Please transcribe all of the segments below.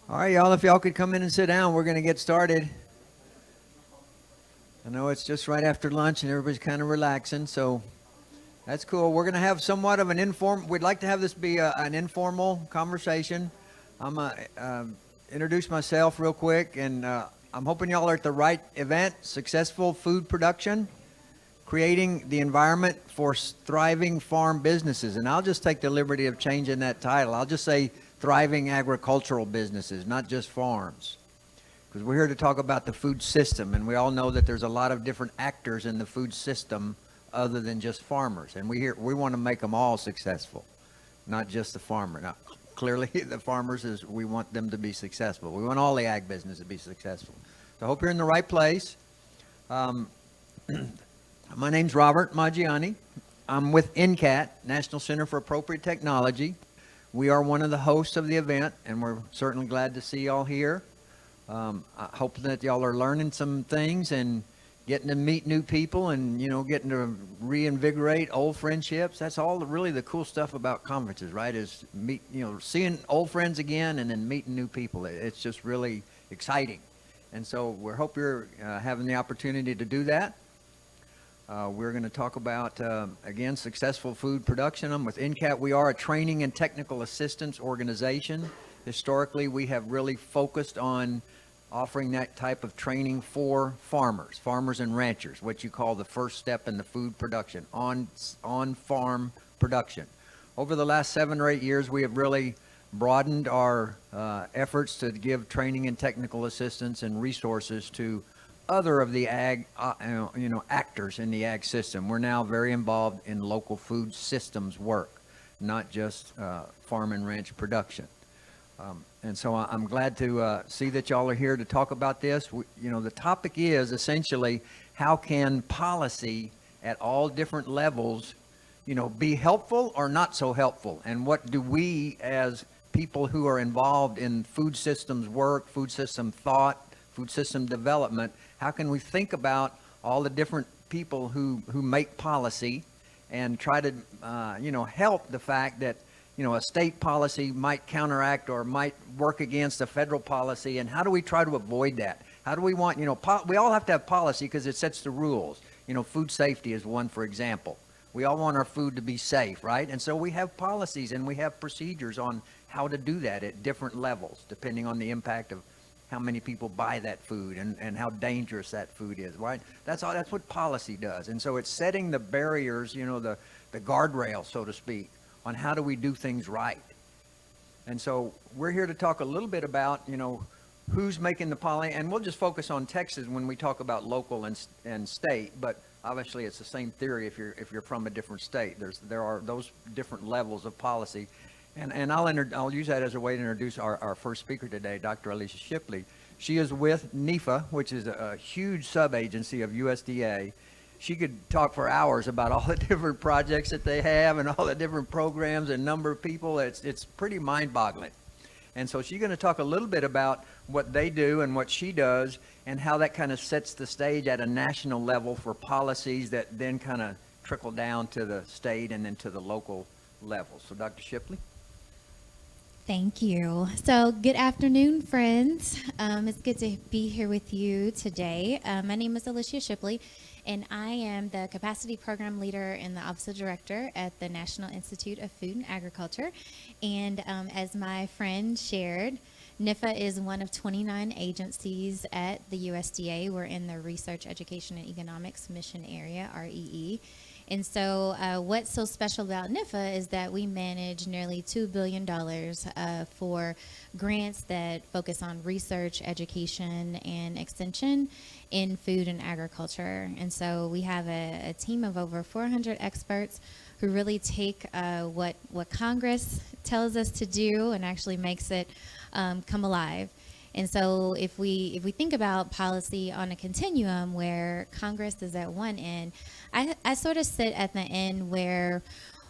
All right, y'all, if y'all could come in and sit down, we're going to get started. I know it's just right after lunch and everybody's kind of relaxing, so that's cool. We're going to have somewhat of we'd like to have this be an informal conversation. I'm going to introduce myself real quick, and I'm hoping y'all are at the right event, Successful Food Production, Creating the Environment for Thriving Farm Businesses. And I'll just take the liberty of changing that title. I'll just say thriving agricultural businesses, not just farms. Because we're here to talk about the food system, and we all know that there's a lot of different actors in the food system other than just farmers. And we want to make them all successful, not just the farmer. Now, clearly, the farmers we want them to be successful. We want all the ag business to be successful. So I hope you're in the right place. My name's Robert Maggiani. I'm with NCAT, National Center for Appropriate Technology. We are one of the hosts of the event, and we're certainly glad to see y'all here. I hope that y'all are learning some things and getting to meet new people and, getting to reinvigorate old friendships. That's all really the cool stuff about conferences, right? Is seeing old friends again and then meeting new people. It's just really exciting. And so we hope you're having the opportunity to do that. We're going to talk about, again, successful food production. I'm with NCAT. We are a training and technical assistance organization. Historically, we have really focused on offering that type of training for farmers and ranchers, what you call the first step in the food production, on-farm production. Over the last 7 or 8 years, we have really broadened our efforts to give training and technical assistance and resources to other of the ag, actors in the ag system. We're now very involved in local food systems work, not just farm and ranch production. And so I'm glad to see that y'all are here to talk about this. The topic is essentially how can policy at all different levels, be helpful or not so helpful? And what do we as people who are involved in food systems work, food system thought, food system development, how can we think about all the different people who make policy and try to, help the fact that a state policy might counteract or might work against a federal policy, and how do we try to avoid that? How do we want, we all have to have policy because it sets the rules. Food safety is one, for example. We all want our food to be safe, right? And so we have policies and we have procedures on how to do that at different levels, depending on the impact of how many people buy that food and how dangerous that food is, right? That's what policy does. And so it's setting the barriers, the guardrails, so to speak, on how do we do things right. And so we're here to talk a little bit about, who's making the policy, and we'll just focus on Texas when we talk about local and state, but obviously it's the same theory if you're from a different state. There are those different levels of policy. And I'll use that as a way to introduce our first speaker today, Dr. Alicia Shipley. She is with NEFA, which is a huge sub-agency of USDA. She could talk for hours about all the different projects that they have and all the different programs and number of people. It's pretty mind-boggling. And so she's going to talk a little bit about what they do and what she does and how that kind of sets the stage at a national level for policies that then kind of trickle down to the state and then to the local level. So Dr. Shipley. Thank you. So good afternoon, friends. It's good to be here with you today. My name is Alicia Shipley, and I am the Capacity Program Leader and the Office of Director at the National Institute of Food and Agriculture. And as my friend shared, NIFA is one of 29 agencies at the USDA. We're in the Research, Education, and Economics Mission Area, REE. And so what's so special about NIFA is that we manage nearly $2 billion for grants that focus on research, education, and extension in food and agriculture. And so we have a team of over 400 experts who really take what Congress tells us to do and actually makes it come alive. And so if we think about policy on a continuum where Congress is at one end, I sort of sit at the end where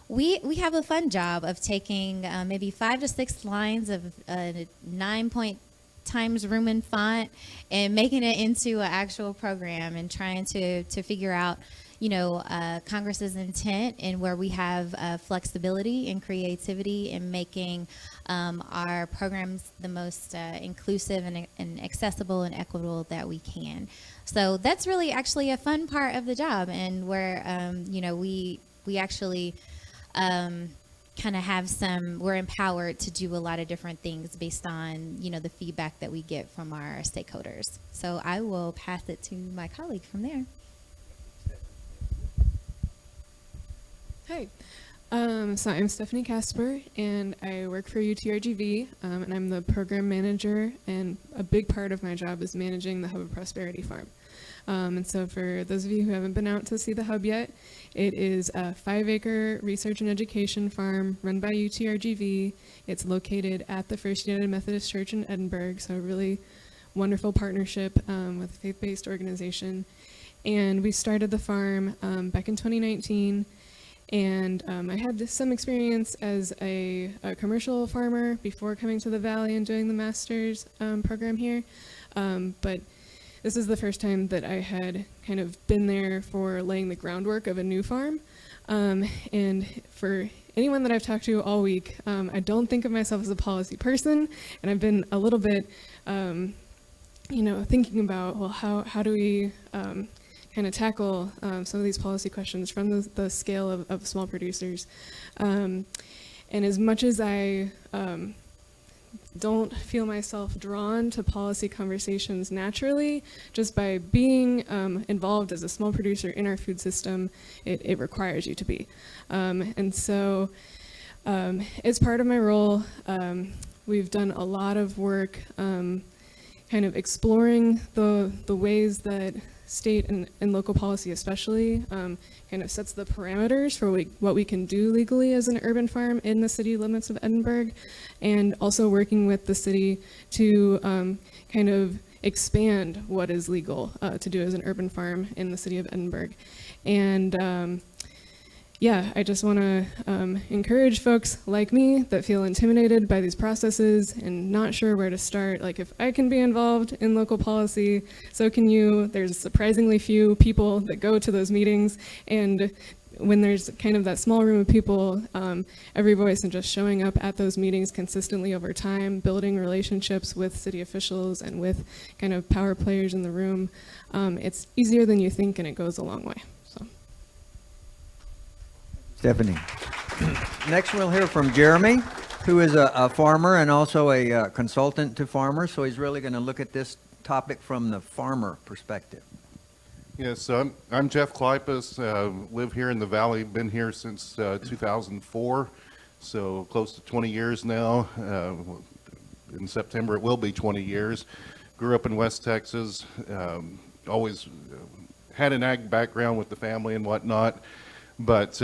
we have a fun job of taking maybe 5 to 6 lines of 9-point Times Roman font and making it into an actual program and trying to figure out Congress's intent and where we have flexibility and creativity in making our programs the most inclusive and accessible and equitable that we can. So that's really actually a fun part of the job, and where we actually kind of we're empowered to do a lot of different things based on, the feedback that we get from our stakeholders. So I will pass it to my colleague from there. Hi. So I'm Stephanie Casper, and I work for UTRGV, and I'm the program manager, and a big part of my job is managing the Hub of Prosperity Farm. And so for those of you who haven't been out to see the hub yet, it is a 5-acre research and education farm run by UTRGV. It's located at the First United Methodist Church in Edinburgh, so a really wonderful partnership with a faith-based organization. And we started the farm back in 2019. And I had some experience as a commercial farmer before coming to the Valley and doing the master's program here. But this is the first time that I had kind of been there for laying the groundwork of a new farm. And for anyone that I've talked to all week, I don't think of myself as a policy person. And I've been a little bit, thinking about, well, how do we kind of tackle some of these policy questions from the scale of small producers. And as much as I don't feel myself drawn to policy conversations naturally, just by being involved as a small producer in our food system, it requires you to be. And so as part of my role, we've done a lot of work kind of exploring the ways that state and local policy especially kind of sets the parameters for what we can do legally as an urban farm in the city limits of Edinburgh, and also working with the city to kind of expand what is legal to do as an urban farm in the city of Edinburgh. And I just want to encourage folks like me that feel intimidated by these processes and not sure where to start. Like, if I can be involved in local policy, so can you. There's surprisingly few people that go to those meetings, and when there's kind of that small room of people, every voice, and just showing up at those meetings consistently over time, building relationships with city officials and with kind of power players in the room, it's easier than you think, and it goes a long way. Stephanie. Next, we'll hear from Jeremy, who is a farmer and also a consultant to farmers. So he's really going to look at this topic from the farmer perspective. Yes, so I'm Jeff Kleypas, live here in the Valley, been here since 2004, so close to 20 years now. In September it will be 20 years. Grew up in West Texas, always had an ag background with the family and whatnot. But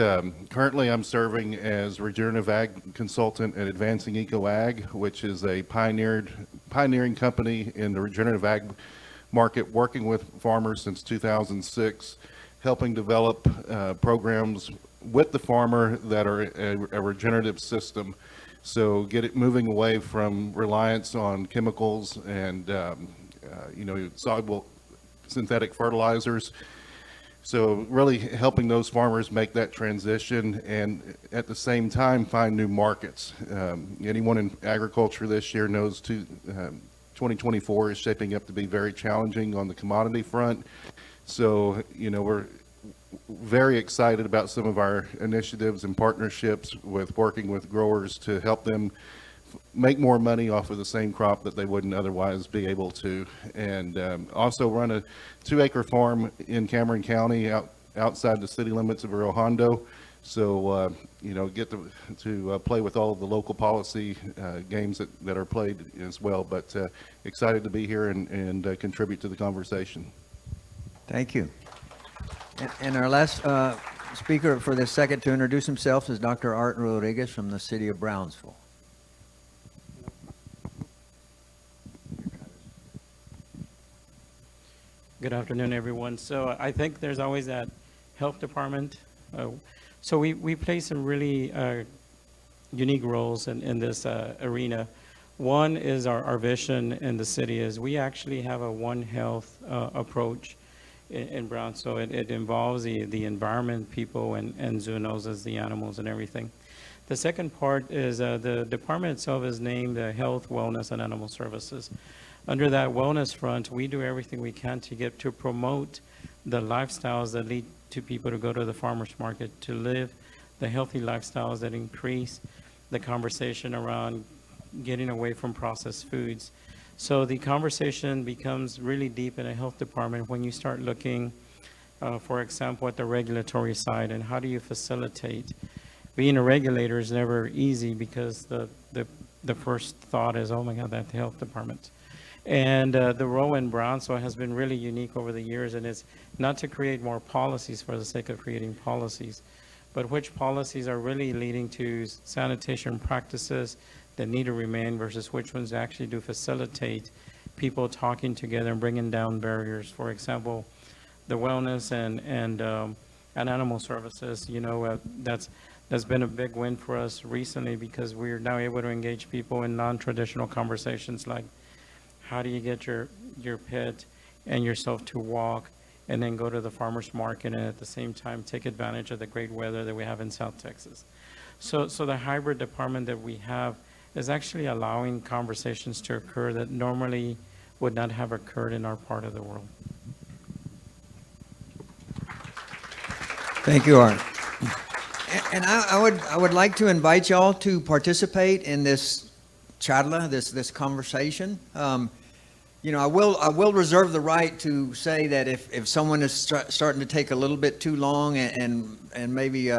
currently I'm serving as regenerative ag consultant at Advancing Eco Ag, which is a pioneering company in the regenerative ag market, working with farmers since 2006, helping develop programs with the farmer that are a regenerative system. So get it moving away from reliance on chemicals and soluble synthetic fertilizers. So really helping those farmers make that transition, and at the same time find new markets. Anyone in agriculture this year knows 2024 is shaping up to be very challenging on the commodity front. So, we're very excited about some of our initiatives and partnerships with working with growers to help them make more money off of the same crop that they wouldn't otherwise be able to. And also run a 2-acre farm in Cameron County outside the city limits of Rio Hondo. So, get to play with all of the local policy games that are played as well. But excited to be here and contribute to the conversation. Thank you. And our last speaker for this second to introduce himself is Dr. Art Rodriguez from the city of Brownsville. Good afternoon, everyone. So I think there's always that health department. So we play some really unique roles in this arena. One is our vision in the city is we actually have a One Health approach in Brown. So it involves the environment, people, and zoonoses, the animals and everything. The second part is the department itself is named Health, Wellness, and Animal Services. Under that wellness front, we do everything we can to promote the lifestyles that lead to people to go to the farmers market, to live the healthy lifestyles that increase the conversation around getting away from processed foods. So the conversation becomes really deep in a health department when you start looking, for example, at the regulatory side and how do you facilitate. Being a regulator is never easy because the first thought is, oh my God, that's the health department. And the role in Brownsville has been really unique over the years, and it's not to create more policies for the sake of creating policies, but which policies are really leading to sanitation practices that need to remain versus which ones actually do facilitate people talking together and bringing down barriers. For example, the wellness and animal services, that's been a big win for us recently because we're now able to engage people in non-traditional conversations like how do you get your pet and yourself to walk and then go to the farmer's market and at the same time take advantage of the great weather that we have in South Texas. So the hybrid department that we have is actually allowing conversations to occur that normally would not have occurred in our part of the world. Thank you, Art. And I would like to invite y'all to participate in this charla, this conversation. I will reserve the right to say that if someone is starting to take a little bit too long and maybe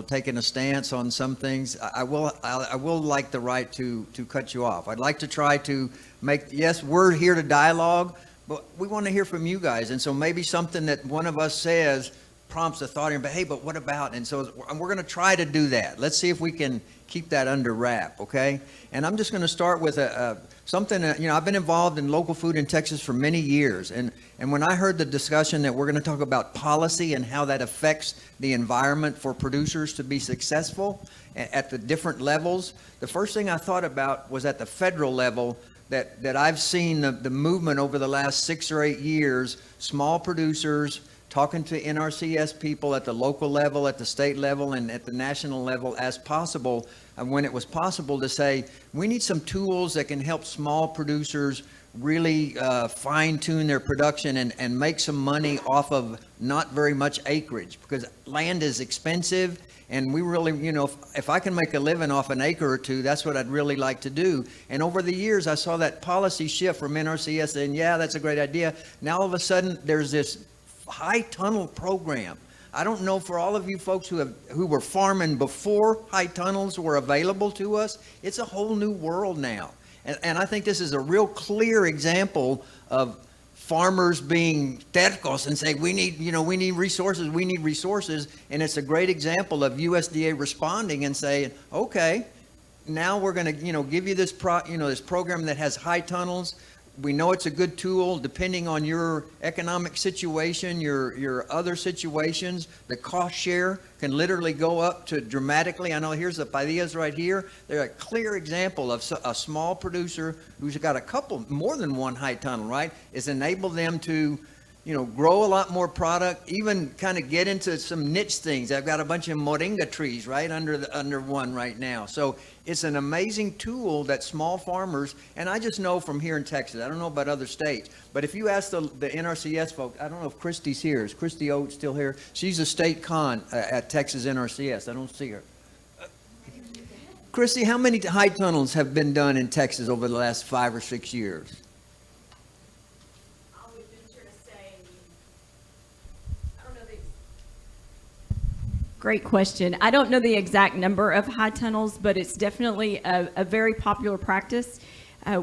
taking a stance on some things, I will like the right to cut you off. I'd like to try to yes, we're here to dialogue, but we want to hear from you guys. And so maybe something that one of us says prompts a thought, but hey, but what about? And so we're going to try to do that. Let's see if we can keep that under wrap, okay? And I'm just going to start with something. I've been involved in local food in Texas for many years, and when I heard the discussion that we're going to talk about policy and how that affects the environment for producers to be successful at the different levels, the first thing I thought about was at the federal level. That I've seen the movement over the last 6 or 8 years, small producers talking to NRCS people at the local level, at the state level, and at the national level as possible, when it was possible to say, we need some tools that can help small producers really fine-tune their production and make some money off of not very much acreage, because land is expensive, and we really, if I can make a living off an acre or two, that's what I'd really like to do. And over the years, I saw that policy shift from NRCS saying, yeah, that's a great idea. Now all of a sudden, there's this high tunnel program. I don't know, for all of you folks who were farming before high tunnels were available to us, it's a whole new world now. And I think this is a real clear example of farmers being tercos and say, we need resources. And it's a great example of USDA responding and saying, okay, now we're going to, give you this program that has high tunnels. We know it's a good tool depending on your economic situation, your other situations. The cost share can literally go up to dramatically. I know here's the Padillas right here. They're a clear example of a small producer who's got more than one high tunnel, right? It's enabled them to, grow a lot more product, even kind of get into some niche things. I've got a bunch of moringa trees right under one right now. So it's an amazing tool that small farmers, and I just know from here in Texas, I don't know about other states, but if you ask the NRCS folks, I don't know if Christy's here. Is Christy Oates still here? She's a state con at Texas NRCS. I don't see her. Christy, how many high tunnels have been done in Texas over the last 5 or 6 years? Great question. I don't know the exact number of high tunnels, but it's definitely a very popular practice.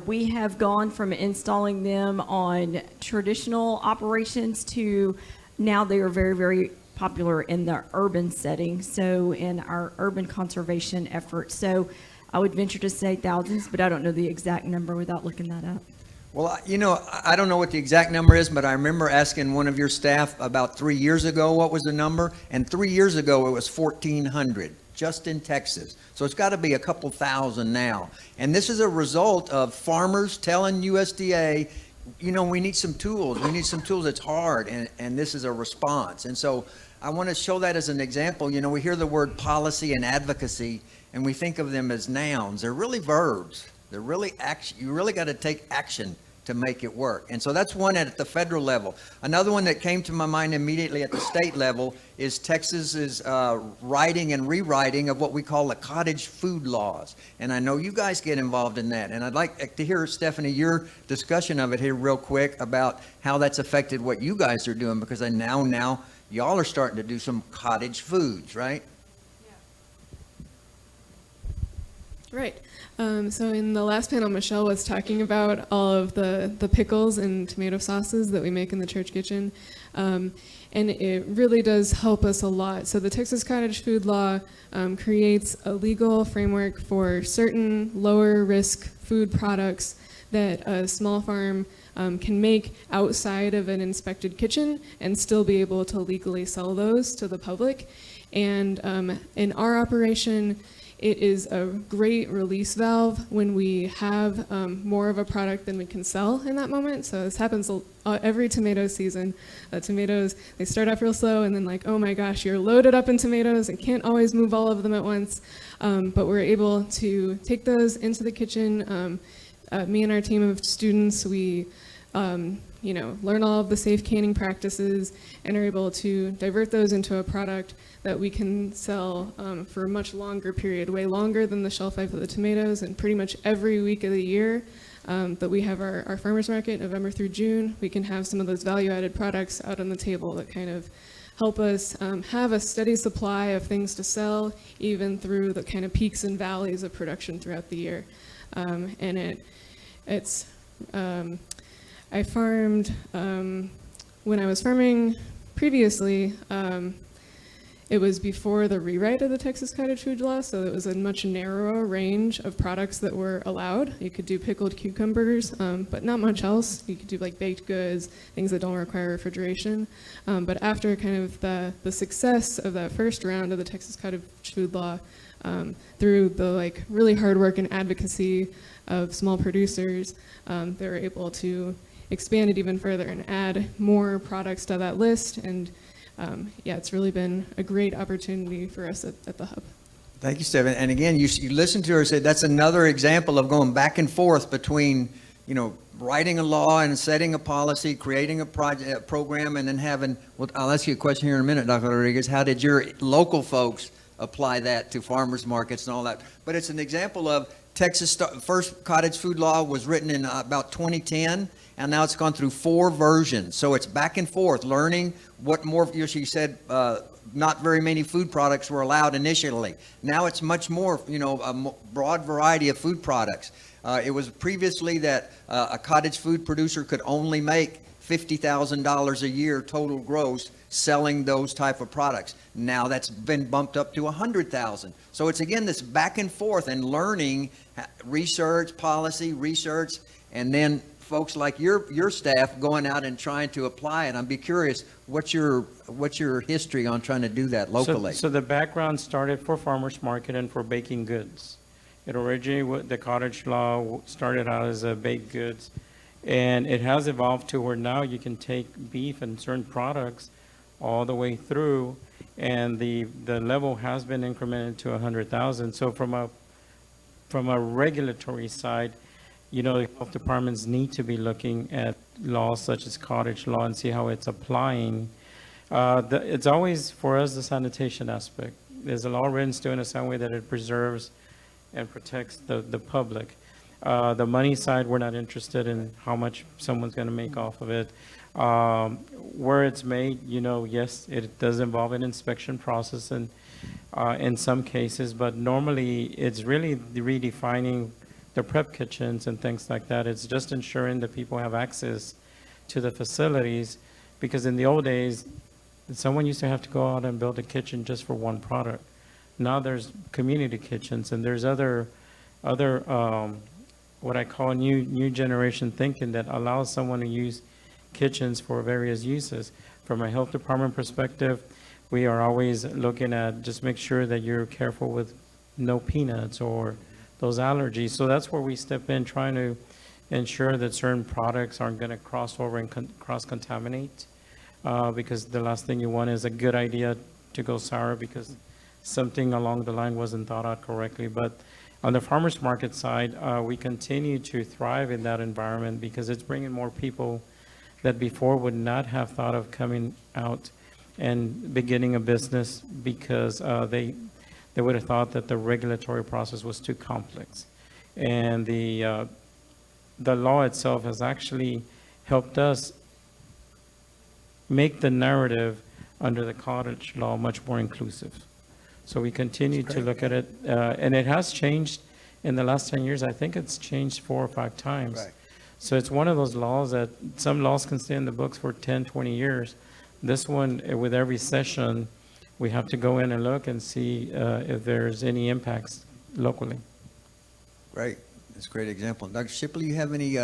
We have gone from installing them on traditional operations to now they are very, very popular in the urban setting, so in our urban conservation efforts. So I would venture to say thousands, but I don't know the exact number without looking that up. Well, I don't know what the exact number is, but I remember asking one of your staff about 3 years ago what was the number, and 3 years ago it was 1,400 just in Texas. So it's got to be a couple thousand now. And this is a result of farmers telling USDA, we need some tools. We need some tools. It's hard, and this is a response. And so I want to show that as an example. We hear the word policy and advocacy, and we think of them as nouns. They're really verbs. They're really action. You really got to take action to make it work. And so that's one at the federal level. Another one that came to my mind immediately at the state level is Texas's writing and rewriting of what we call the cottage food laws. And I know you guys get involved in that. And I'd like to hear, Stephanie, your discussion of it here real quick about how that's affected what you guys are doing, because I now y'all are starting to do some cottage foods, right? Right. So in the last panel, Michelle was talking about all of the pickles and tomato sauces that we make in the church kitchen. And it really does help us a lot. So the Texas Cottage Food Law creates a legal framework for certain lower risk food products that a small farm can make outside of an inspected kitchen and still be able to legally sell those to the public. And in our operation, it is a great release valve when we have more of a product than we can sell in that moment. So this happens every tomato season. Tomatoes, they start off real slow and then like, oh my gosh, you're loaded up in tomatoes and can't always move all of them at once. But we're able to take those into the kitchen. Me and our team of students, we learn all of the safe canning practices and are able to divert those into a product that we can sell for a much longer period, way longer than the shelf life of the tomatoes. And pretty much every week of the year that we have our farmers market, November through June, we can have some of those value-added products out on the table that kind of help us have a steady supply of things to sell, even through the kind of peaks and valleys of production throughout the year. And it's I farmed, when I was farming previously, it was before the rewrite of the Texas Cottage Food Law, so it was a much narrower range of products that were allowed. You could do pickled cucumbers, but not much else. You could do like baked goods, things that don't require refrigeration. But after kind of the success of that first round of the Texas Cottage Food Law, through the like really hard work and advocacy of small producers, they were able to expand it even further and add more products to that list. And it's really been a great opportunity for us at the Hub. Thank you, Stephen. And again, you listened to her say that's another example of going back and forth between, writing a law and setting a policy, creating a program, and then having, well, I'll ask you a question here in a minute, Dr. Rodriguez. How did your local folks apply that to farmers markets and all that? But it's an example of Texas, first cottage food law was written in about 2010, and now it's gone through 4 versions. So it's back and forth, learning what more, she said, not very many food products were allowed initially. Now it's much more, a broad variety of food products. It was previously that a cottage food producer could only make $50,000 a year total gross selling those type of products. Now that's been bumped up to $100,000. So it's again this back and forth and learning, research, policy, research, and then folks like your staff going out and trying to apply it. I'd be curious, what's your history on trying to do that locally? So the background started for farmers market and for baking goods. It originally, the cottage law started out as a baked goods, and it has evolved to where now you can take beef and certain products all the way through, and the level has been incremented to 100,000. So from a regulatory side, the health departments need to be looking at laws such as cottage law and see how it's applying. It's always, for us, the sanitation aspect. There's a law written still in a sound way that it preserves and protects the public. The money side, we're not interested in how much someone's going to make off of it. Where it's made, yes, it does involve an inspection process and in some cases, but normally it's really redefining the prep kitchens and things like that. It's just ensuring that people have access to the facilities, because in the old days, someone used to have to go out and build a kitchen just for one product. Now there's community kitchens, and there's other what I call new generation thinking that allows someone to use kitchens for various uses. From a health department perspective, we are always looking at just make sure that you're careful with no peanuts or those allergies. So that's where we step in, trying to ensure that certain products aren't going to cross over and cross-contaminate, because the last thing you want is a good idea to go sour because something along the line wasn't thought out correctly. But on the farmers market side, we continue to thrive in that environment because it's bringing more people that before would not have thought of coming out and beginning a business because they would have thought that the regulatory process was too complex. And the law itself has actually helped us make the narrative under the cottage law much more inclusive. So we continue to look at it, and it has changed in the last 10 years. I think it's changed 4 or 5 times. Right. So it's one of those laws that some laws can stay in the books for 10, 20 years. This one, with every session, we have to go in and look and see if there's any impacts locally. Great. That's a great example. Dr. Shipley, you have any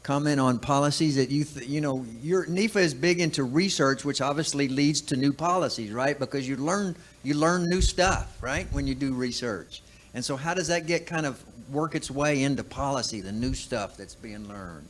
comment on policies that your NEFA is big into research, which obviously leads to new policies, right? Because you learn new stuff, right, when you do research. And so how does that kind of work its way into policy, the new stuff that's being learned?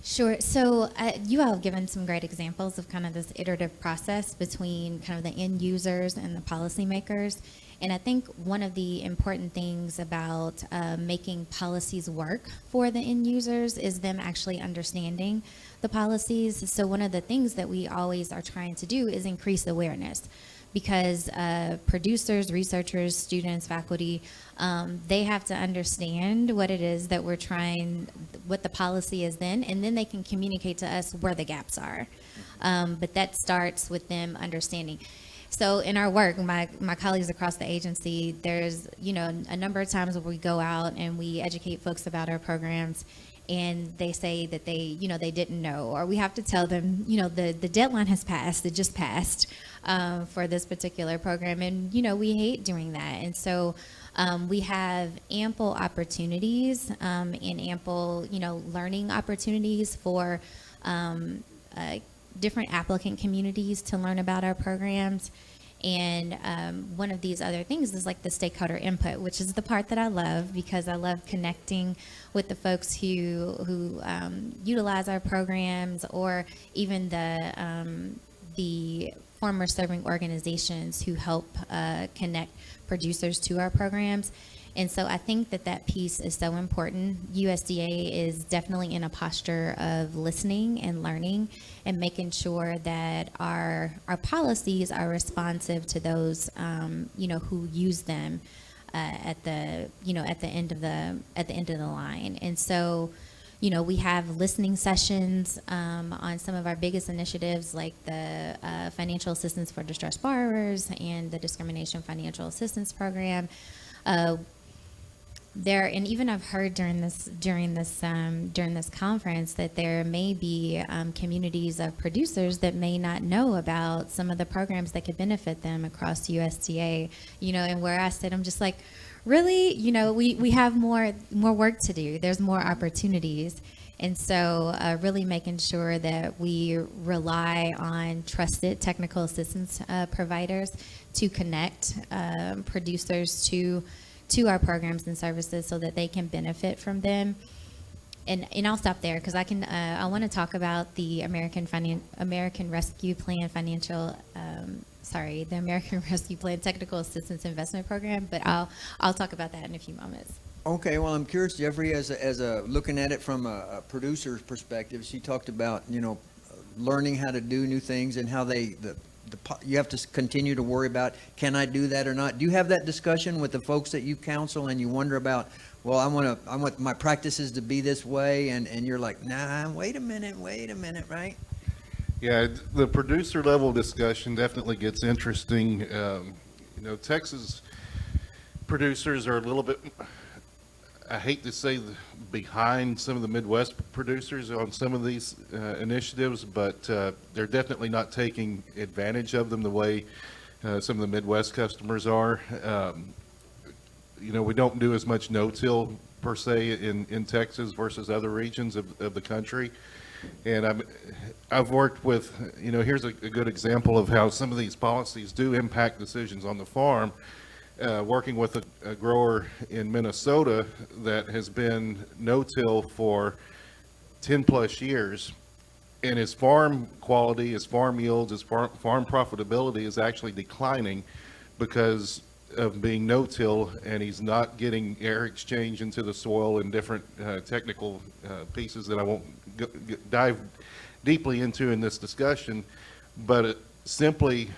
Sure. So you all have given some great examples of kind of this iterative process between kind of the end users and the policymakers. And I think one of the important things about making policies work for the end users is them actually understanding the policies. So one of the things that we always are trying to do is increase awareness, because producers, researchers, students, faculty, they have to understand what it is that we're trying, what the policy is then, and then they can communicate to us where the gaps are. But that starts with them understanding. So in our work, my colleagues across the agency, there's, a number of times where we go out and we educate folks about our programs, and they say that they didn't know, or we have to tell them, the deadline has passed, it just passed for this particular program, and, we hate doing that. And so we have ample opportunities and ample, learning opportunities for different applicant communities to learn about our programs. And one of these other things is like the stakeholder input, which is the part that I love, because I love connecting with the folks who utilize our programs, or even the former serving organizations who help connect producers to our programs. And so I think that piece is so important. USDA is definitely in a posture of listening and learning and making sure that our policies are responsive to those, who use them at the end of the line. And so, we have listening sessions on some of our biggest initiatives, like the financial assistance for distressed borrowers and the discrimination financial assistance program. And even I've heard during this conference that there may be communities of producers that may not know about some of the programs that could benefit them across USDA. And where I sit, I'm just like, really, we have more work to do. There's more opportunities. And so really making sure that we rely on trusted technical assistance providers to connect producers to our programs and services so that they can benefit from them. And I'll stop there, because I want to talk about the American Rescue Plan the American Rescue Plan Technical Assistance Investment Program, but I'll talk about that in a few moments. Okay, well, I'm curious, Jeffrey, as a looking at it from a producer's perspective, she talked about, learning how to do new things and how you have to continue to worry about, can I do that or not? Do you have that discussion with the folks that you counsel, and you wonder about, well, I want my practices to be this way, and you're like, nah, wait a minute, right? Yeah, the producer level discussion definitely gets interesting. Texas producers are a little bit, I hate to say, behind some of the Midwest producers on some of these initiatives, but they're definitely not taking advantage of them the way some of the Midwest customers are. We don't do as much no-till per se in Texas versus other regions of the country. And I've worked with, here's a good example of how some of these policies do impact decisions on the farm. Working with a grower in Minnesota that has been no-till for 10 plus years, and his farm quality, his farm yields, his farm profitability is actually declining because of being no-till, and he's not getting air exchange into the soil and different technical pieces that I won't dive deeply into in this discussion, but simply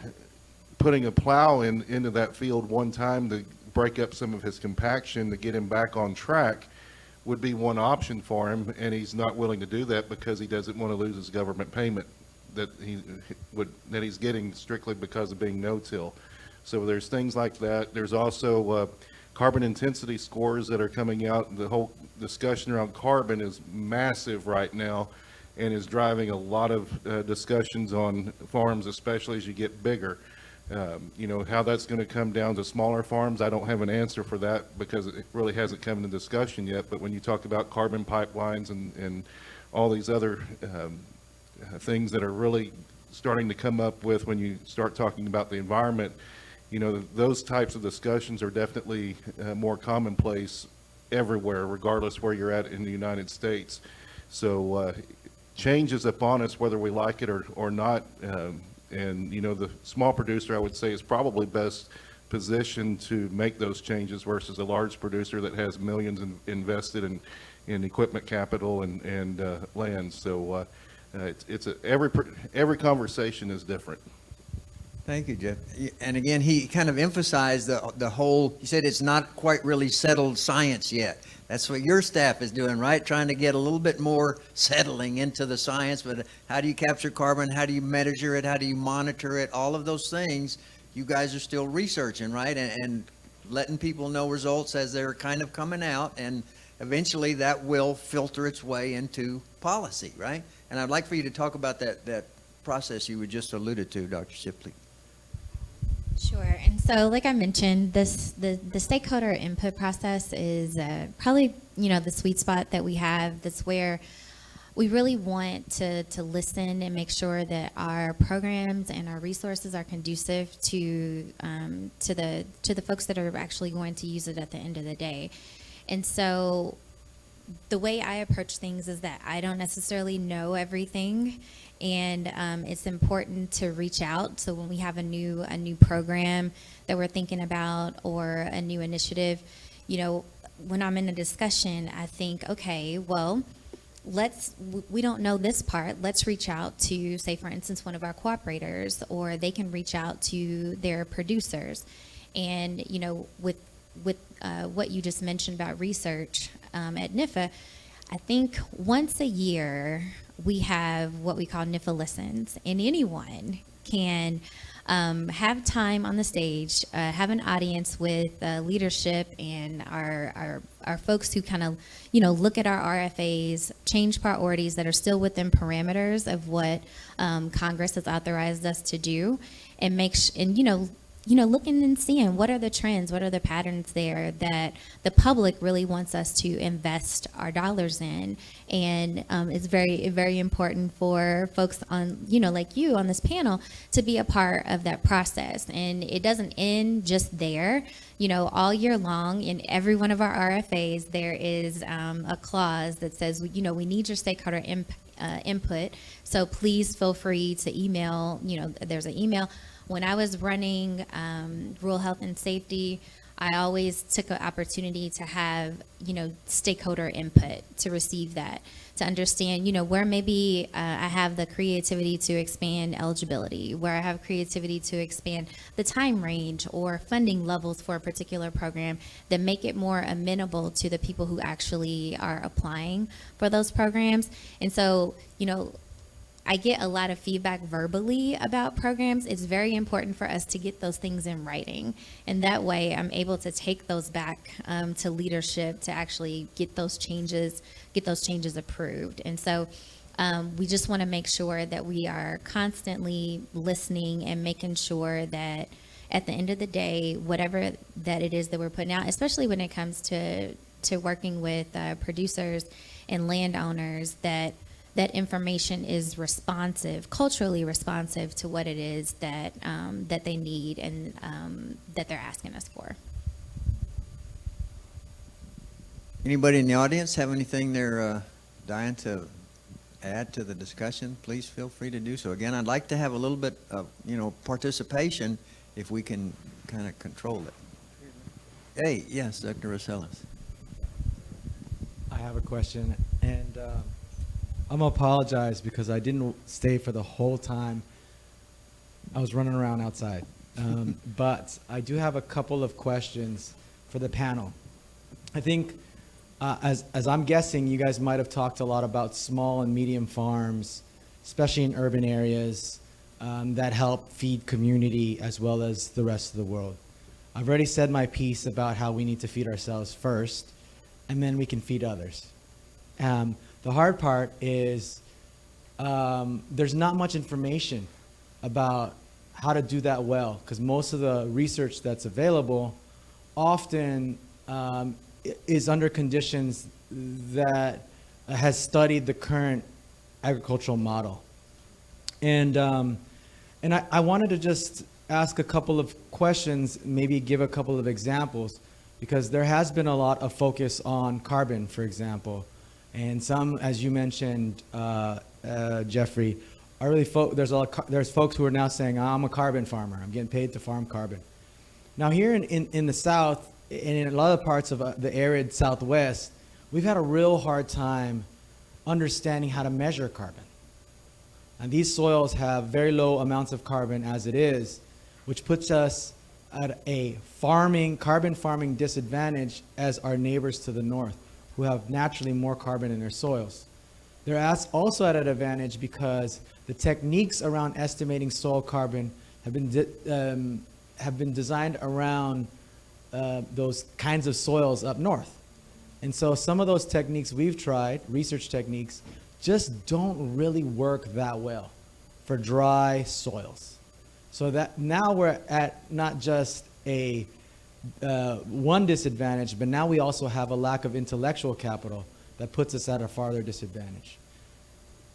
putting a plow into that field one time to break up some of his compaction to get him back on track would be one option for him, and he's not willing to do that because he doesn't want to lose his government payment that he's getting strictly because of being no-till. So there's things like that. There's also carbon intensity scores that are coming out. The whole discussion around carbon is massive right now and is driving a lot of discussions on farms, especially as you get bigger. How that's going to come down to smaller farms, I don't have an answer for that because it really hasn't come into discussion yet. But when you talk about carbon pipelines and all these other things that are really starting to come up with when you start talking about the environment, those types of discussions are definitely more commonplace everywhere, regardless where you're at in the United States. So change is upon us whether we like it or not. And the small producer, I would say, is probably best positioned to make those changes versus a large producer that has millions invested in equipment capital and land. So every conversation is different. Thank you, Jeff. And again, he kind of emphasized the whole, he said it's not quite really settled science yet. That's what your staff is doing, right? Trying to get a little bit more settling into the science, but how do you capture carbon? How do you measure it? How do you monitor it? All of those things you guys are still researching, right? And letting people know results as they're kind of coming out, and eventually that will filter its way into policy, right? And I'd like for you to talk about that process you were just alluded to, Dr. Shipley. Sure. And so, like I mentioned, the stakeholder input process is probably, the sweet spot that we have. That's where we really want to listen and make sure that our programs and our resources are conducive to the folks that are actually going to use it at the end of the day. And so the way I approach things is that I don't necessarily know everything, and it's important to reach out. So when we have a new program that we're thinking about or a new initiative, when I'm in a discussion, I think, okay, well, we don't know this part. Let's reach out to, say, for instance, one of our cooperators, or they can reach out to their producers. And, with what you just mentioned about research at NIFA, I think once a year we have what we call NIFA Listens, and anyone can have time on the stage, have an audience with leadership and our folks who kind of, look at our RFAs, change priorities that are still within parameters of what Congress has authorized us to do, and looking and seeing what are the trends, what are the patterns there that the public really wants us to invest our dollars in. And it's very, very important for folks on, like you on this panel, to be a part of that process. And it doesn't end just there. All year long in every one of our RFAs, there is a clause that says, we need your stakeholder input. So please feel free to email, there's an email. When I was running rural health and safety, I always took an opportunity to have, stakeholder input, to receive that, to understand, where maybe I have the creativity to expand eligibility, where I have creativity to expand the time range or funding levels for a particular program that make it more amenable to the people who actually are applying for those programs. And so, I get a lot of feedback verbally about programs. It's very important for us to get those things in writing. And that way I'm able to take those back to leadership to actually get those changes approved. And so we just want to make sure that we are constantly listening and making sure that at the end of the day, whatever that it is that we're putting out, especially when it comes to working with producers and landowners, that information is responsive, culturally responsive to what it is that they need and that they're asking us for. Anybody in the audience have anything they're dying to add to the discussion? Please feel free to do so. Again, I'd like to have a little bit of, participation if we can kind of control it. Hey, yes, Dr. Rosellas. I have a question, and I'm gonna apologize because I didn't stay for the whole time. I was running around outside, but I do have a couple of questions for the panel. I think, as I'm guessing, you guys might have talked a lot about small and medium farms, especially in urban areas, that help feed community as well as the rest of the world. I've already said my piece about how we need to feed ourselves first, and then we can feed others. The hard part is there's not much information about how to do that well, because most of the research that's available often is under conditions that has studied the current agricultural model. And I wanted to just ask a couple of questions, maybe give a couple of examples, because there has been a lot of focus on carbon, for example. And some, as you mentioned, Jeffrey, are really there's folks who are now saying, I'm a carbon farmer. I'm getting paid to farm carbon. Now here in the South, and in a lot of parts of the arid Southwest, we've had a real hard time understanding how to measure carbon. And these soils have very low amounts of carbon as it is, which puts us at a carbon farming disadvantage as our neighbors to the north, who have naturally more carbon in their soils. They're also at an advantage because the techniques around estimating soil carbon have been designed around those kinds of soils up north. And so some of those techniques we've tried, research techniques, just don't really work that well for dry soils. So that now we're at not just a one disadvantage, but now we also have a lack of intellectual capital that puts us at a farther disadvantage.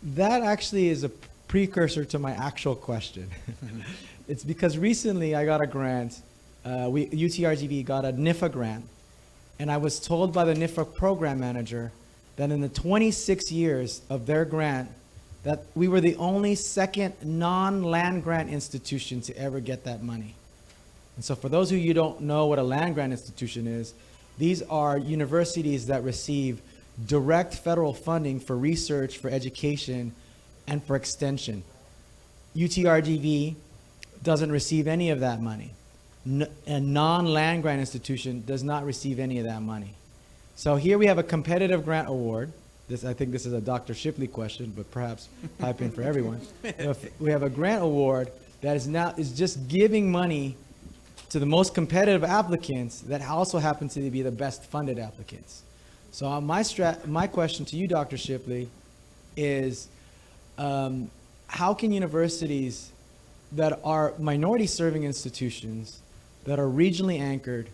That actually is a precursor to my actual question. It's because recently I got a grant. UTRGV got a NIFA grant, and I was told by the NIFA program manager that in the 26 years of their grant, that we were the only second non-land grant institution to ever get that money. And so for those of you who don't know what a land grant institution is, these are universities that receive direct federal funding for research, for education, and for extension. UTRGV doesn't receive any of that money. A non-land grant institution does not receive any of that money. So here we have a competitive grant award. I think this is a Dr. Shipley question, but perhaps pipe in for everyone. We have a grant award that is just giving money to the most competitive applicants that also happen to be the best funded applicants. So my question to you, Dr. Shipley, is how can universities that are minority serving institutions, that are regionally anchored,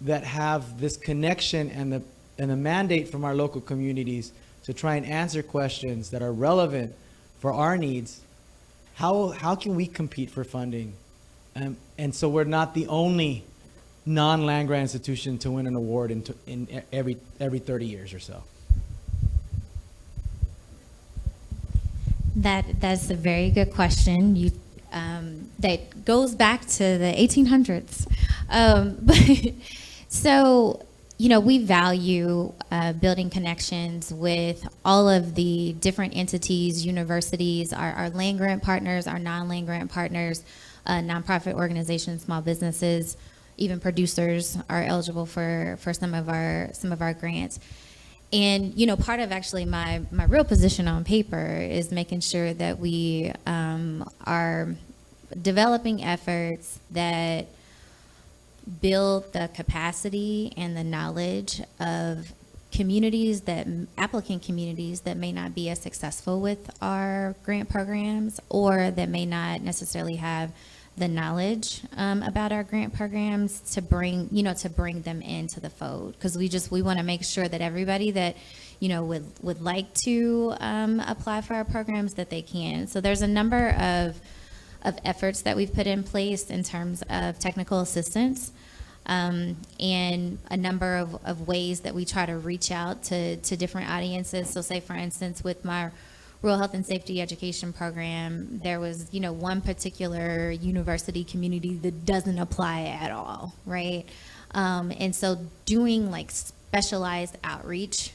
that have this connection and the mandate from our local communities to try and answer questions that are relevant for our needs, how can we compete for funding? And so we're not the only non-land grant institution to win an award in every 30 years or so. That's a very good question. That goes back to the 1800s. So, we value building connections with all of the different entities, universities, our land grant partners, our non-land grant partners, nonprofit organizations, small businesses, even producers are eligible for some of our grants. And part of actually my real position on paper is making sure that we are developing efforts that build the capacity and the knowledge of applicant communities that may not be as successful with our grant programs, or that may not necessarily have the knowledge about our grant programs to bring them into the fold. Because we want to make sure that everybody that would like to apply for our programs, that they can. So there's a number of efforts that we've put in place in terms of technical assistance, and a number of ways that we try to reach out to different audiences. So say, for instance, with my rural health and safety education program, there was, one particular university community that doesn't apply at all, right? And so doing like specialized outreach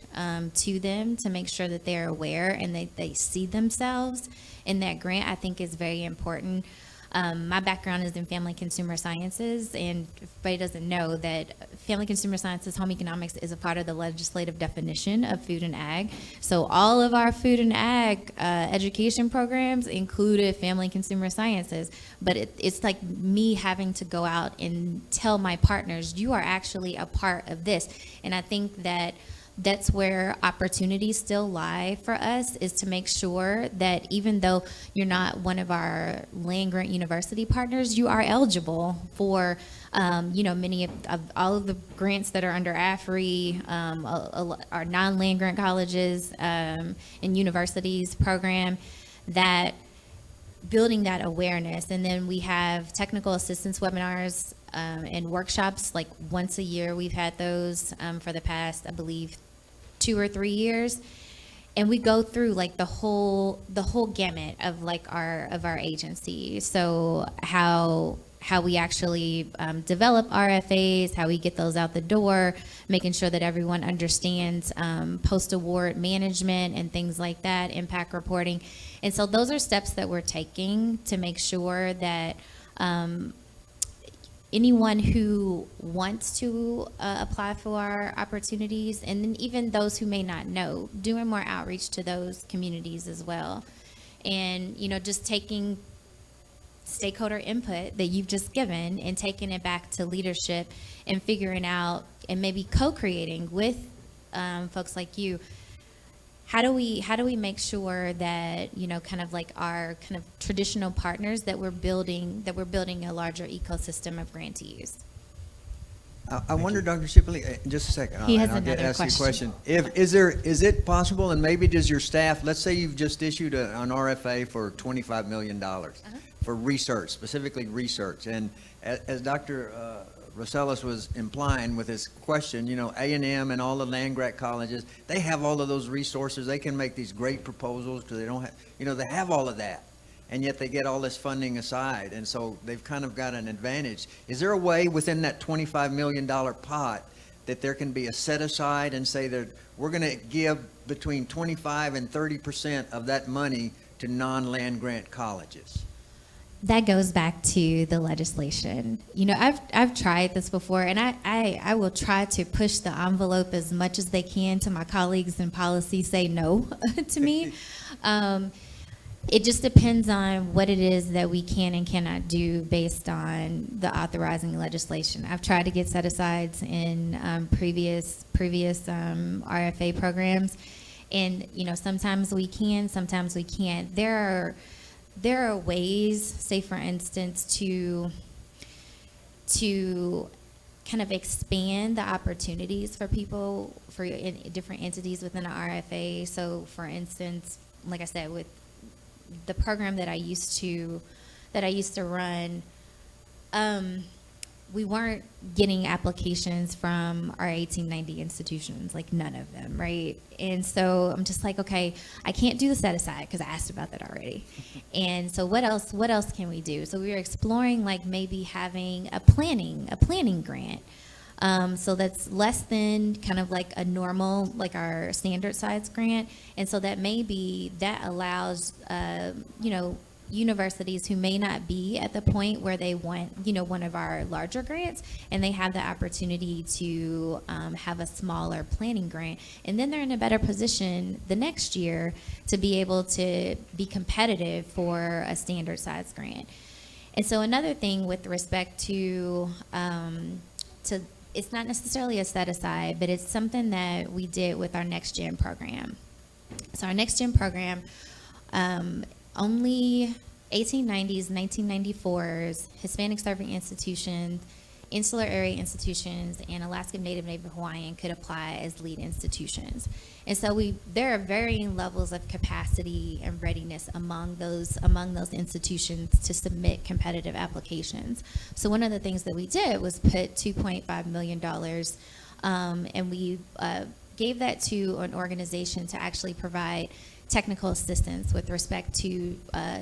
to them to make sure that they're aware and they see themselves in that grant, I think is very important. My background is in family consumer sciences, and if anybody doesn't know that family consumer sciences, home economics is a part of the legislative definition of food and ag. So all of our food and ag education programs included family consumer sciences, but it's like me having to go out and tell my partners, you are actually a part of this. And I think that that's where opportunities still lie for us, is to make sure that even though you're not one of our land grant university partners, you are eligible for, many of all of the grants that are under AFRI, our non-land grant colleges and universities program, that building that awareness. And then we have technical assistance webinars and workshops, like once a year. We've had those for the past, I believe, 2 or 3 years, and we go through like the whole gamut of like our agency. So how we actually develop RFAs, how we get those out the door, making sure that everyone understands post-award management and things like that, impact reporting. And so those are steps that we're taking to make sure that anyone who wants to apply for our opportunities, and then even those who may not know, doing more outreach to those communities as well. And, just taking stakeholder input that you've just given and taking it back to leadership and figuring out and maybe co-creating with folks like you. How do we make sure that, kind of like our kind of traditional partners, that we're building a larger ecosystem of grantees? I wonder, Dr. Shipley, just a second. He has I'll another ask you a question. question. Is it possible, and maybe does your staff, let's say you've just issued an RFA for $25 million for research, specifically research, and as Dr. Rosales was implying with his question, A&M and all the land grant colleges, they have all of those resources. They can make these great proposals because they don't have, they have all of that. And yet they get all this funding aside. And so they've kind of got an advantage. Is there a way within that $25 million pot that there can be a set aside and say that we're going to give between 25 and 30% of that money to non-land grant colleges? That goes back to the legislation. I've tried this before, and I will try to push the envelope as much as they can to my colleagues in policy say no to me. It just depends on what it is that we can and cannot do based on the authorizing legislation. I've tried to get set-asides in previous RFA programs, and sometimes we can, sometimes we can't. There are ways, say for instance, to kind of expand the opportunities for people, for different entities within an RFA. So for instance, like I said, with the program that I used to run, we weren't getting applications from our 1890 institutions, like none of them, right? And so I'm just like, okay, I can't do the set aside because I asked about that already. And so what else can we do? So we were exploring like maybe having a planning grant. So that's less than kind of like a normal, like our standard size grant. And so that allows, universities who may not be at the point where they want, one of our larger grants, and they have the opportunity to have a smaller planning grant. And then they're in a better position the next year to be able to be competitive for a standard size grant. And so another thing with respect to it's not necessarily a set aside, but it's something that we did with our Next Gen program. So our Next Gen program, only 1890s, 1994s, Hispanic serving institutions, insular area institutions, and Alaska Native Hawaiian could apply as lead institutions. And so there are varying levels of capacity and readiness among those institutions to submit competitive applications. So one of the things that we did was put $2.5 million, and we gave that to an organization to actually provide technical assistance with respect to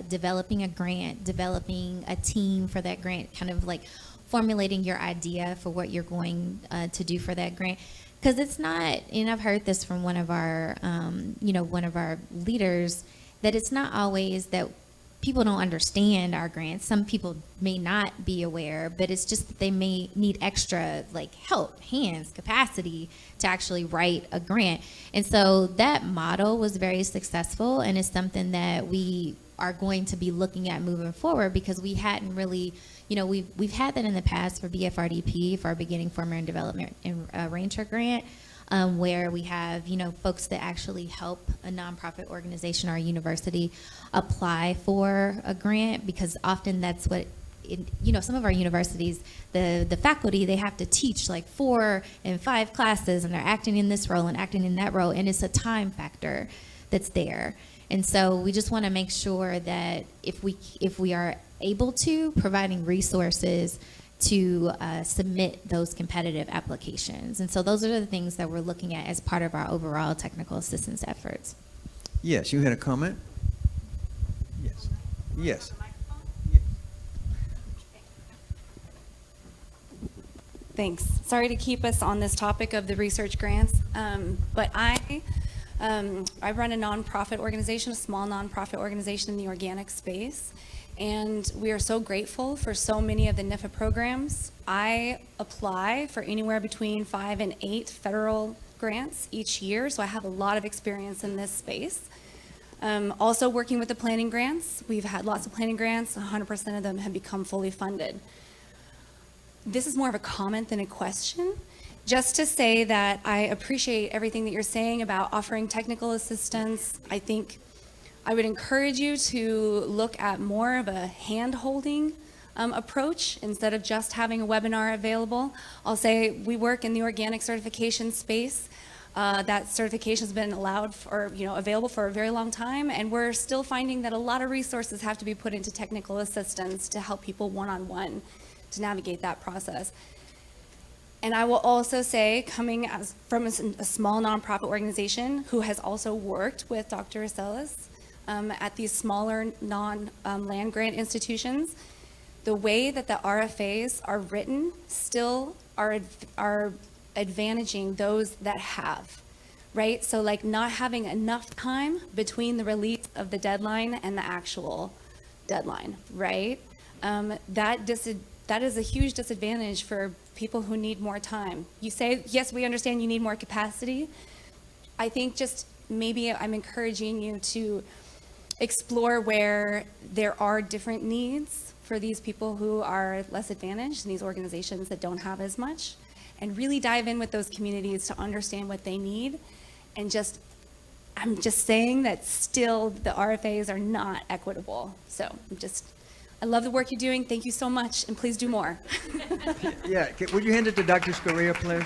developing a grant, developing a team for that grant, kind of like formulating your idea for what you're going to do for that grant. Because it's not, and I've heard this from one of our, one of our leaders, that it's not always that people don't understand our grants. Some people may not be aware, but it's just that they may need extra like help, hands, capacity to actually write a grant. And so that model was very successful, and it's something that we are going to be looking at moving forward, because we hadn't really, we've had that in the past for BFRDP, for our Beginning, Forming, and Development and Ranger Grant, where we have, folks that actually help a nonprofit organization or a university apply for a grant, because often that's what, some of our universities, the faculty, they have to teach like 4 and 5 classes, and they're acting in this role and acting in that role, and it's a time factor that's there. And so we just want to make sure that if we are able to, providing resources to submit those competitive applications. And so those are the things that we're looking at as part of our overall technical assistance efforts. Yes, you had a comment? Yes. Yes. Thanks. Sorry to keep us on this topic of the research grants, but I run a nonprofit organization, a small nonprofit organization in the organic space, and we are so grateful for so many of the NIFA programs. I apply for anywhere between 5 and 8 federal grants each year, so I have a lot of experience in this space. Also working with the planning grants, we've had lots of planning grants, 100% of them have become fully funded. This is more of a comment than a question. Just to say that I appreciate everything that you're saying about offering technical assistance. I think I would encourage you to look at more of a hand-holding approach instead of just having a webinar available. I'll say we work in the organic certification space. That certification has been available for a very long time, and we're still finding that a lot of resources have to be put into technical assistance to help people one-on-one to navigate that process. And I will also say, coming from a small nonprofit organization who has also worked with Dr. Acelas at these smaller non-land grant institutions, the way that the RFAs are written still are advantaging those that have, right? So like not having enough time between the release of the deadline and the actual deadline, right? That is a huge disadvantage for people who need more time. You say, yes, we understand you need more capacity. I think just maybe I'm encouraging you to explore where there are different needs for these people who are less advantaged and these organizations that don't have as much, and really dive in with those communities to understand what they need. And I'm just saying that still the RFAs are not equitable. So I love the work you're doing. Thank you so much, and please do more. Yeah, would you hand it to Dr. Scaria, please?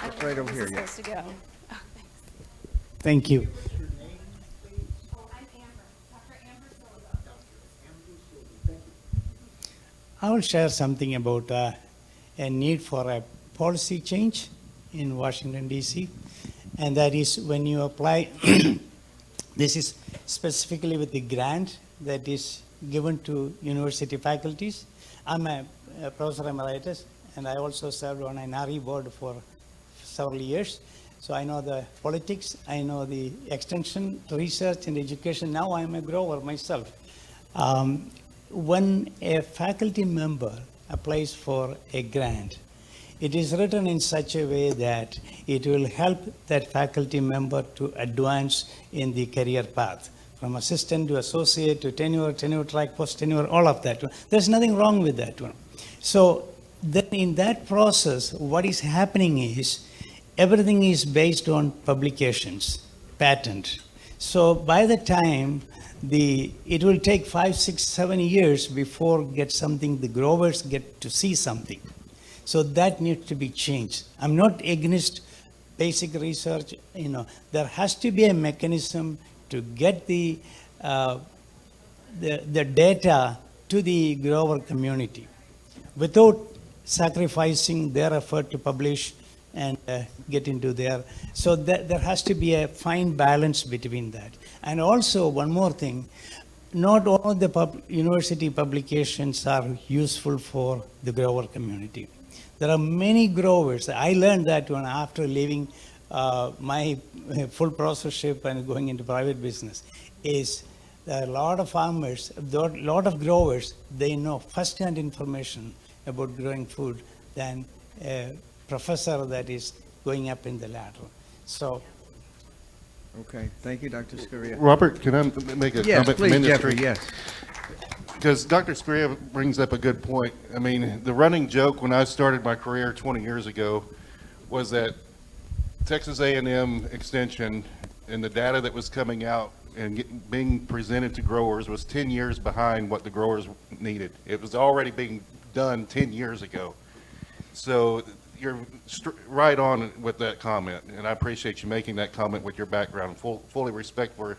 I It's don't know right where over this here, is yeah. supposed to go. Oh, thanks. Thank you. I'm Amber, Dr. Amber Silva. I will share something about a need for a policy change in Washington, D.C., and that is when you apply, this is specifically with the grant that is given to university faculties. I'm a professor emeritus, and I also served on an RE board for several years. So I know the politics, I know the extension, research, and education. Now I'm a grower myself. When a faculty member applies for a grant, it is written in such a way that it will help that faculty member to advance in the career path, from assistant to associate to tenure track, post tenure, all of that. There's nothing wrong with that one. So then in that process, what is happening is everything is based on publications, patent. So by the time it will take 5, 6, 7 years before the growers get to see something. So that needs to be changed. I'm not against basic research. There has to be a mechanism to get the data to the grower community without sacrificing their effort to publish, and get into there. So there has to be a fine balance between that. And also, one more thing, not all of the university publications are useful for the grower community. There are many growers. I learned that when after leaving my full processorship and going into private business, is there are a lot of farmers, a lot of growers, they know first-hand information about growing food than a professor that is going up in the ladder. So, Okay, thank you, Dr. Scaria. Robert, can I make a Yes, comment from please, industry? Jeffrey, yes. Because Dr. Scaria brings up a good point. I mean, the running joke when I started my career 20 years ago was that Texas A&M Extension and the data that was coming out and being presented to growers was 10 years behind what the growers needed. It was already being done 10 years ago. So you're right on with that comment, and I appreciate you making that comment with your background. Fully respect for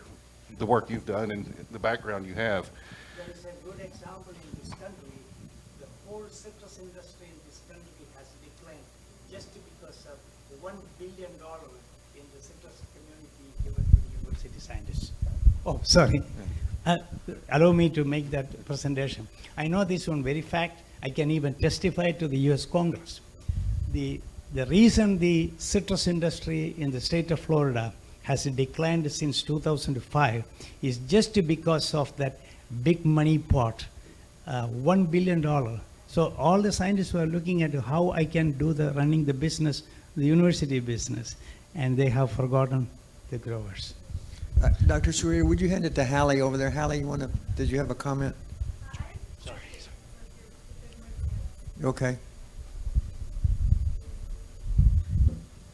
the work you've done and the background you have. there is a good example in this country. The whole citrus industry in this country has declined just because of $1 billion in the citrus community given to the university scientists. Oh, sorry. Allow me to make that presentation. I know this one very fact. I can even testify to the U.S. Congress. The reason the citrus industry in the state of Florida has declined since 2005 is just because of that big money pot, $1 billion. So all the scientists were looking at how I can do the running the business, the university business, and they have forgotten the growers. Dr. Scaria, would you hand it to Hallie over there? Hallie, did you have a comment? Sorry. Okay.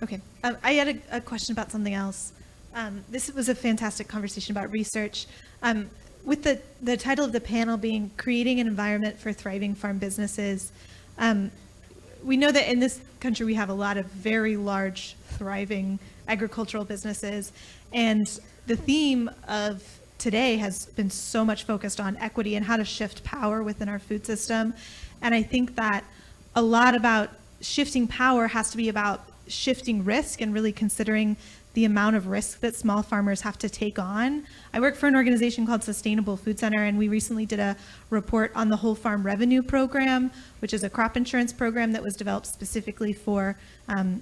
Okay. I had a question about something else. This was a fantastic conversation about research. With the title of the panel being Creating an Environment for Thriving Farm Businesses, we know that in this country we have a lot of very large, thriving agricultural businesses. And the theme of today has been so much focused on equity and how to shift power within our food system. And I think that a lot about shifting power has to be about shifting risk and really considering the amount of risk that small farmers have to take on. I work for an organization called Sustainable Food Center, and we recently did a report on the Whole Farm Revenue Program, which is a crop insurance program that was developed specifically for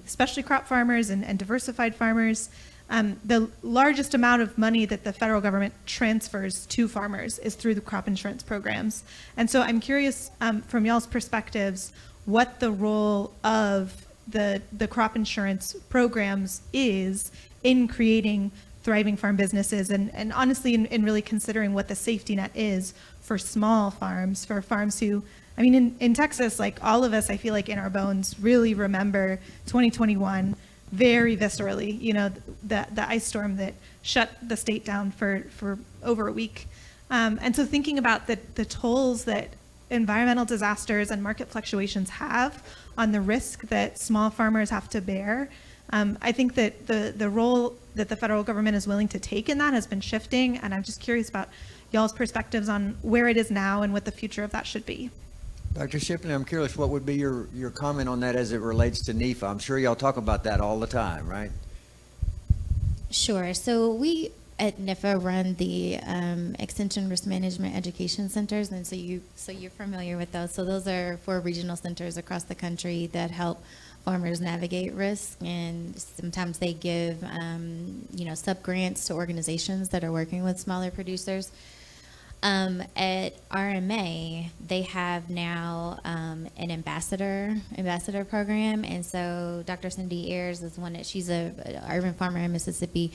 specialty crop farmers and diversified farmers. The largest amount of money that the federal government transfers to farmers is through the crop insurance programs. And so I'm curious from y'all's perspectives, what the role of the crop insurance programs is in creating thriving farm businesses, and honestly in really considering what the safety net is for small farms, for farms who, I mean, in Texas, like all of us, I feel like in our bones really remember 2021 very viscerally, you know, the ice storm that shut the state down for over a week. And so thinking about the tolls that environmental disasters and market fluctuations have on the risk that small farmers have to bear, I think that the role that the federal government is willing to take in that has been shifting, and I'm just curious about y'all's perspectives on where it is now and what the future of that should be. Dr. Shipley, I'm curious, what would be your comment on that as it relates to NEFA? I'm sure y'all talk about that all the time, right? Sure. So we at NIFA run the Extension Risk Management Education Centers, and so you're familiar with those. So those are 4 regional centers across the country that help farmers navigate risk, and sometimes they give sub-grants to organizations that are working with smaller producers. At RMA, they have now an ambassador program, and so Dr. Cindy Ayers is one that she's a urban farmer in Mississippi.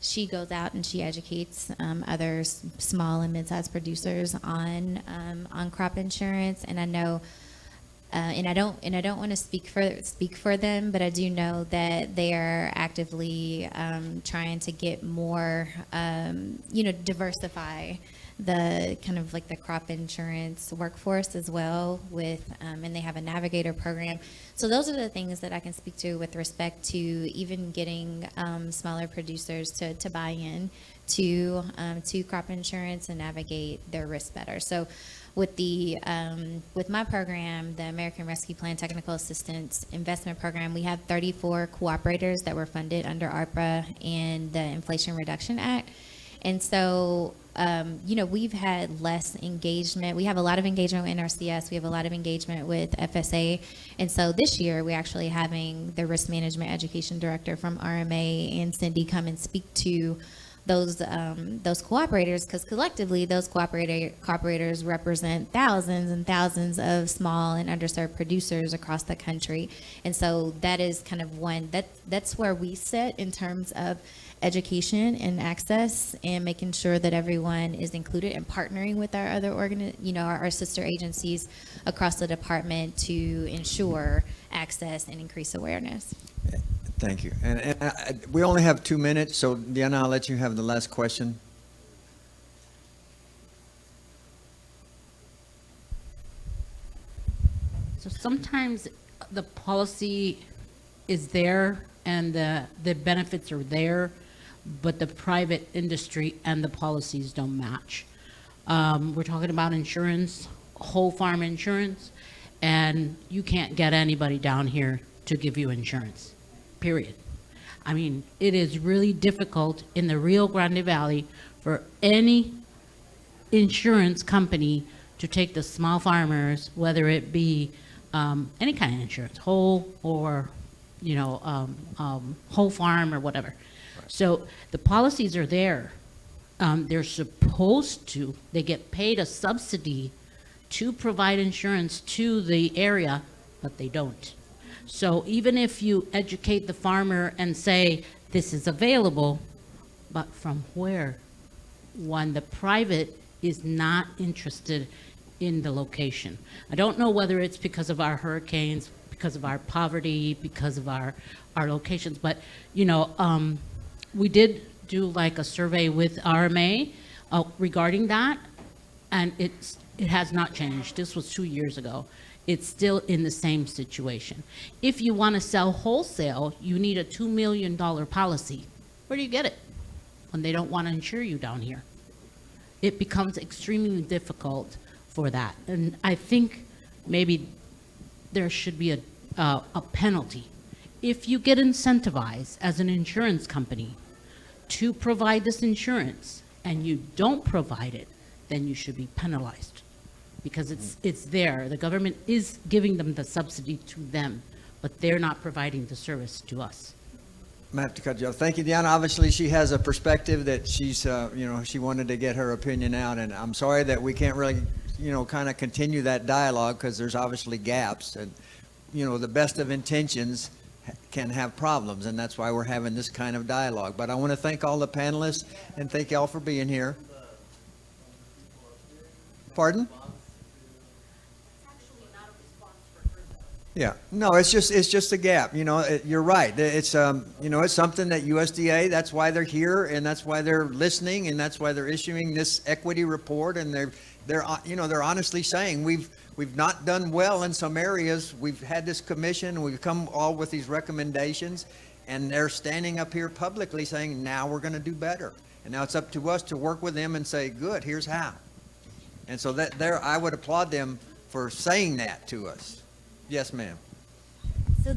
She goes out and she educates other small and mid-sized producers on crop insurance, and I know. And I don't want to speak for them, but I do know that they are actively trying to get more, diversify the kind of like the crop insurance workforce as well with, and they have a navigator program. So those are the things that I can speak to with respect to even getting smaller producers to buy in to crop insurance and navigate their risk better. So with the with my program, the American Rescue Plan Technical Assistance Investment Program, we have 34 cooperators that were funded under ARPA and the Inflation Reduction Act. And so, we've had less engagement. We have a lot of engagement with NRCS. We have a lot of engagement with FSA. And so this year, we're actually having the Risk Management Education Director from RMA and Cindy come and speak to those cooperators, because collectively those cooperators represent thousands and thousands of small and underserved producers across the country. And so that is kind of that's where we sit in terms of education and access and making sure that everyone is included, and partnering with our other our sister agencies across the department to ensure access and increase awareness. Thank you. And we only have 2 minutes, so Diana, I'll let you have the last question. So sometimes the policy is there and the benefits are there, but the private industry and the policies don't match. We're talking about insurance, whole farm insurance, and you can't get anybody down here to give you insurance, period. I mean, it is really difficult in the Rio Grande Valley for any insurance company to take the small farmers, whether it be any kind of insurance, whole or, whole farm or whatever. Right. So the policies are there. They're supposed to, they get paid a subsidy to provide insurance to the area, but they don't. So even if you educate the farmer and say, this is available, but from where? When the private is not interested in the location. I don't know whether it's because of our hurricanes, because of our poverty, because of our locations, but we did do like a survey with RMA regarding that, and it has not changed. This was 2 years ago. It's still in the same situation. If you want to sell wholesale, you need a $2 million policy. Where do you get it when they don't want to insure you down here? It becomes extremely difficult for that. And I think maybe there should be a penalty. If you get incentivized as an insurance company to provide this insurance and you don't provide it, then you should be penalized, because it's there. The government is giving them the subsidy to them, but they're not providing the service to us. I have to cut you off. Thank you, Diana. Obviously, she has a perspective that she's, she wanted to get her opinion out, and I'm sorry that we can't really, kind of continue that dialogue, because there's obviously gaps, and, the best of intentions can have problems, and that's why we're having this kind of dialogue. But I want to thank all the panelists and thank y'all for being here. Pardon? Yeah, no, it's just a gap. You're right. It's it's something that USDA. That's why they're here, and that's why they're listening, and that's why they're issuing this equity report. And they're honestly saying we've not done well in some areas. We've had this commission. We've come all with these recommendations, and they're standing up here publicly saying now we're going to do better. And now it's up to us to work with them and say, good, here's how. And so I would applaud them for saying that to us. Yes, ma'am. So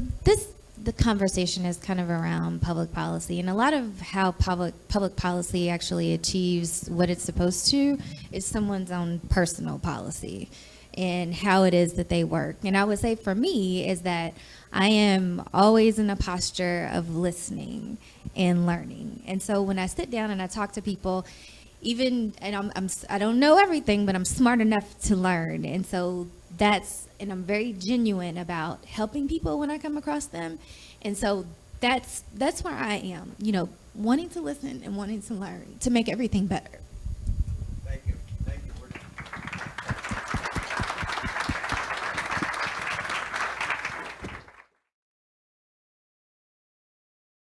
the conversation is kind of around public policy, and a lot of how public policy actually achieves what it's supposed to is someone's own personal policy and how it is that they work. And I would say for me is that I am always in a posture of listening and learning. And so when I sit down and I talk to people, I don't know everything, but I'm smart enough to learn. And so and I'm very genuine about helping people when I come across them. And so that's where I am, wanting to listen and wanting to learn to make everything better.